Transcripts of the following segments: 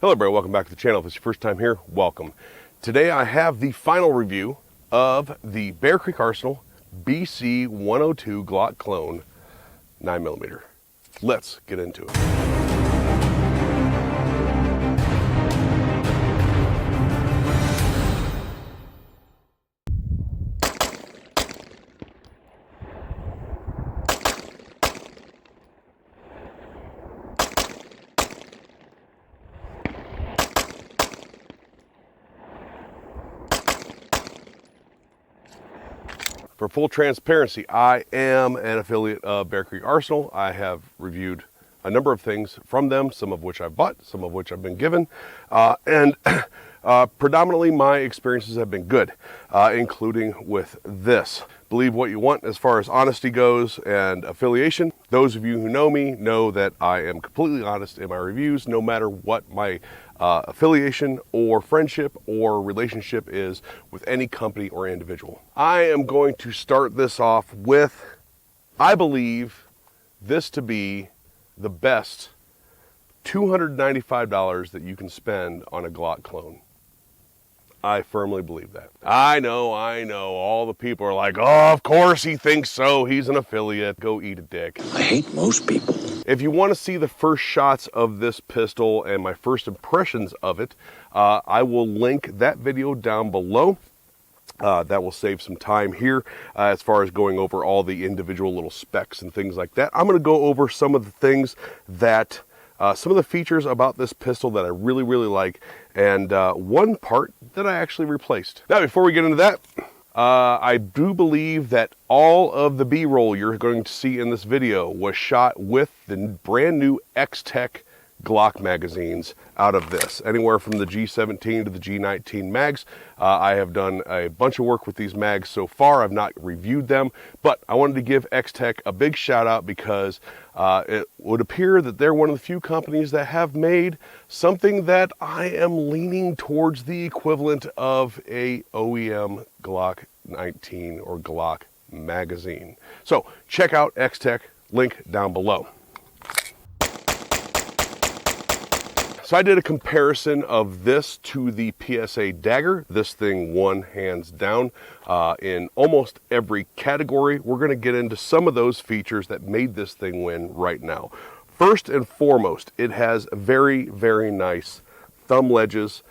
Hello everybody, welcome back to the channel. If it's your first time here, welcome. Today I have the final review of the Bear Creek Arsenal BC-102 Glock clone 9mm. Let's get into it. For full transparency, I am an affiliate of Bear Creek Arsenal. I have reviewed a number of things from them, some of which I've bought, some of which I've been given, and predominantly my experiences have been good, including with this. Believe what you want as far as honesty goes and affiliation. Those of you who know me know that I am completely honest in my reviews, no matter what my affiliation or friendship or relationship is with any company or individual. I am going to start this off with, I believe this to be the best $295 that you can spend on a Glock clone. I firmly believe that. I know, all the people are like, oh, of course he thinks so, he's an affiliate, go eat a dick. I hate most people. If you want to see the first shots of this pistol and my first impressions of it, I will link that video down below. That will save some time here as far as going over all the individual little specs and things like that. I'm going to go over some of the things that, some of the features about this pistol that I really, really like, and one part that I actually replaced. Now, before we get into that, I do believe that all of the B-roll you're going to see in this video was shot with the brand new X-Tech Glock magazines out of this. Anywhere from the G17 to the G19 mags. I have done a bunch of work with these mags so far. I've not reviewed them, but I wanted to give X-Tech a big shout out because it would appear that they're one of the few companies that have made something that I am leaning towards the equivalent of a OEM Glock 19 or Glock magazine. So check out X-Tech, link down below. So I did a comparison of this to the PSA Dagger. This thing won hands down in almost every category. We're going to get into some of those features that made this thing win right now. First and foremost, it has very, very nice thumb ledges.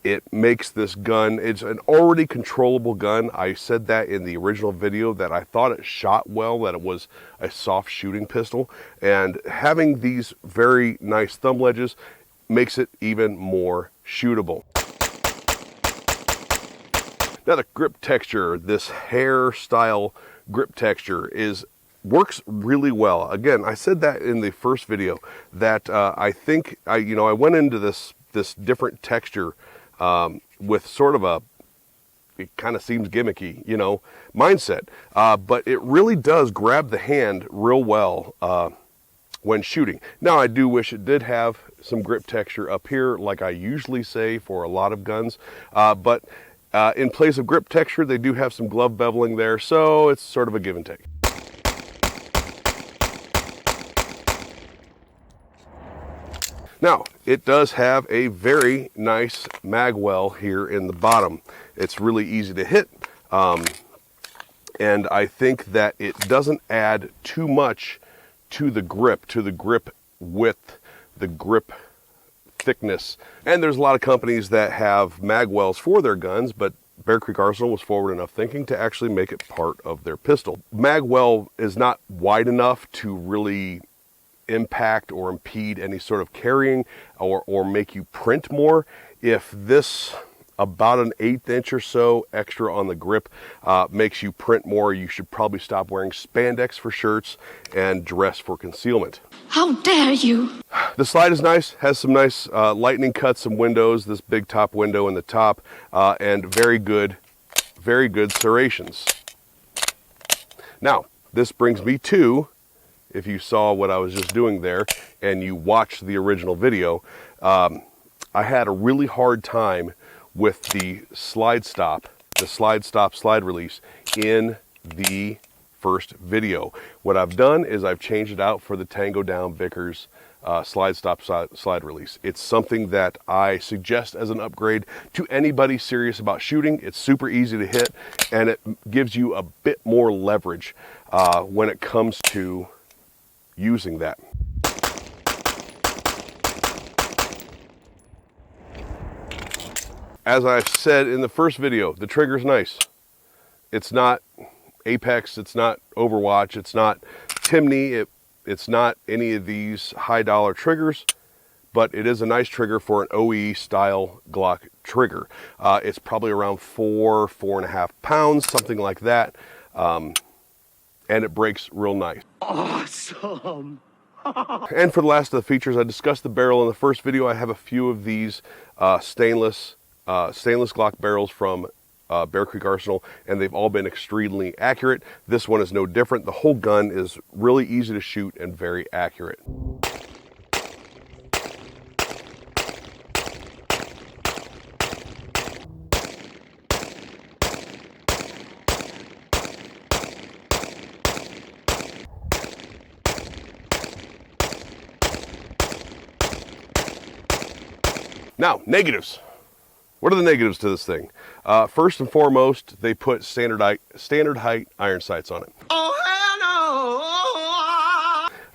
It makes this gun, it's an already controllable gun. I said that in the original video that I thought it shot well, that it was a soft shooting pistol. And having these very nice thumb ledges makes it even more shootable. Now the grip texture, this hair style grip texture works really well. Again, I said that in the first video that I think I went into this different texture with sort of it kind of seems gimmicky, mindset, but it really does grab the hand real well when shooting. Now, I do wish it did have some grip texture up here, like I usually say for a lot of guns, but in place of grip texture, they do have some glove beveling there, so it's sort of a give and take. Now, it does have a very nice mag well here in the bottom. It's really easy to hit, and I think that it doesn't add too much to the grip width, the grip thickness. And there's a lot of companies that have mag wells for their guns, but Bear Creek Arsenal was forward enough thinking to actually make it part of their pistol. Mag well is not wide enough to really impact or impede any sort of carrying or make you print more. If this about an 1/8 inch or so extra on the grip makes you print more, you should probably stop wearing spandex for shirts and dress for concealment. How dare you! The slide is nice, has some nice lightning cuts, some windows, this big top window in the top, and very good serrations. Now, this brings me to, if you saw what I was just doing there and you watched the original video, I had a really hard time with the slide stop, slide release in the first video. What I've done is I've changed it out for the Tango Down Vickers slide stop slide release. It's something that I suggest as an upgrade to anybody serious about shooting. It's super easy to hit, and it gives you a bit more leverage when it comes to using that. As I've said in the first video, the trigger's nice. It's not Apex, it's not Overwatch, it's not Timney, it's not any of these high dollar triggers, but it is a nice trigger for an OE style Glock trigger. It's probably around 4.5 pounds, something like that. And it breaks real nice. Awesome. And for the last of the features, I discussed the barrel in the first video. I have a few of these stainless Glock barrels from Bear Creek Arsenal, and they've all been extremely accurate. This one is no different. The whole gun is really easy to shoot and very accurate. Now, negatives. What are the negatives to this thing? First and foremost, they put standard height iron sights on it. Oh,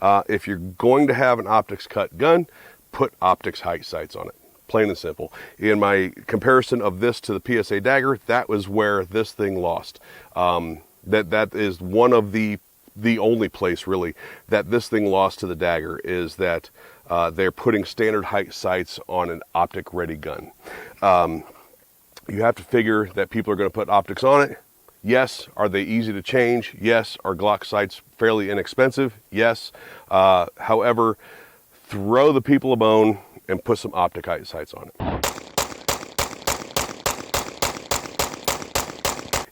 hell no! If you're going to have an optics cut gun, put optics height sights on it. Plain and simple. In my comparison of this to the PSA Dagger, that was where this thing lost. That is one of the only place really that this thing lost to the Dagger, is that they're putting standard height sights on an optic ready gun. You have to figure that people are going to put optics on it. Yes. Are they easy to change? Yes. Are Glock sights fairly inexpensive? Yes. However, throw the people a bone and put some optic height sights on it.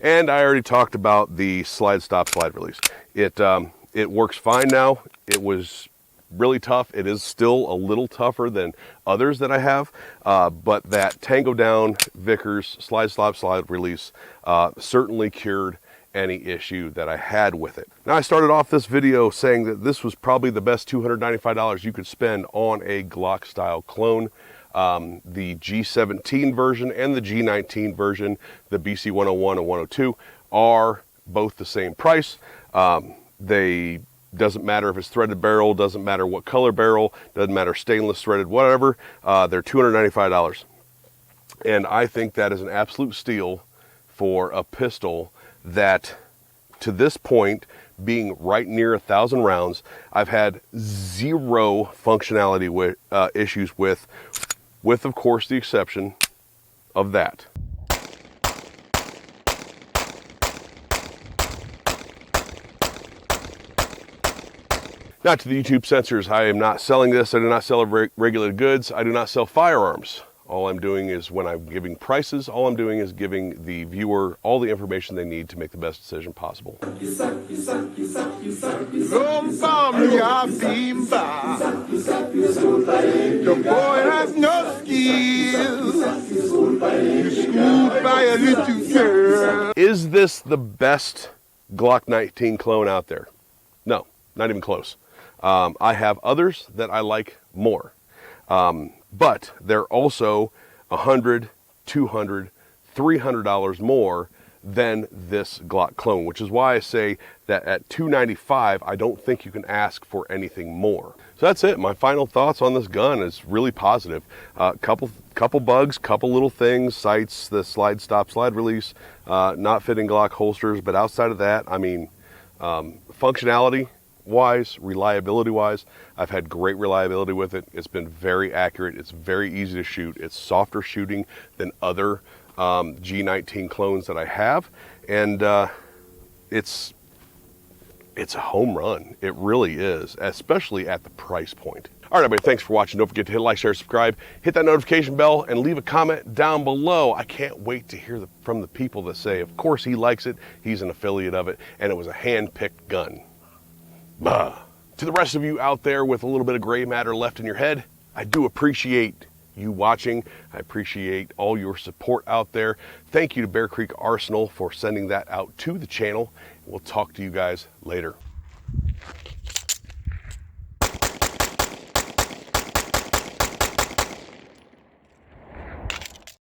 And I already talked about the slide stop slide release. It works fine now. It was really tough. It is still a little tougher than others that I have, but that Tango Down Vickers slide stop slide release certainly cured any issue that I had with it. Now, I started off this video saying that this was probably the best $295 you could spend on a Glock style clone. The G17 version and the G19 version, the BC-101 and 102, are both the same price. They doesn't matter if it's threaded barrel, doesn't matter what color barrel, doesn't matter stainless, threaded, whatever. They're $295. And I think that is an absolute steal for a pistol that, to this point, being right near 1,000 rounds, I've had zero functionality issues with of course the exception of that. Now, to the YouTube censors, I am not selling this. I do not sell regulated goods. I do not sell firearms. All I'm doing is, when I'm giving prices, all I'm doing is giving the viewer all the information they need to make the best decision possible. The boy has no skills. Schooled by a little girl. Is this the best Glock 19 clone out there? No, not even close. I have others that I like more. But they're also $100, $200, $300 more than this Glock clone, which is why I say that at $295, I don't think you can ask for anything more. So that's it. My final thoughts on this gun is really positive. Couple bugs, couple little things, sights, the slide stop slide release, not fitting Glock holsters, but outside of that, I mean, functionality wise, reliability wise, I've had great reliability with it. It's been very accurate. It's very easy to shoot. It's softer shooting than other G19 clones that I have, and it's a home run. It really is, especially at the price point. All right, everybody, thanks for watching. Don't forget to hit like, share, subscribe, hit that notification bell, and leave a comment down below. I can't wait to hear from the people that say, of course he likes it, he's an affiliate of it, and it was a hand-picked gun. Bah. To the rest of you out there with a little bit of gray matter left in your head, I do appreciate you watching. I appreciate all your support out there. Thank you to Bear Creek Arsenal for sending that out to the channel. We'll talk to you guys later.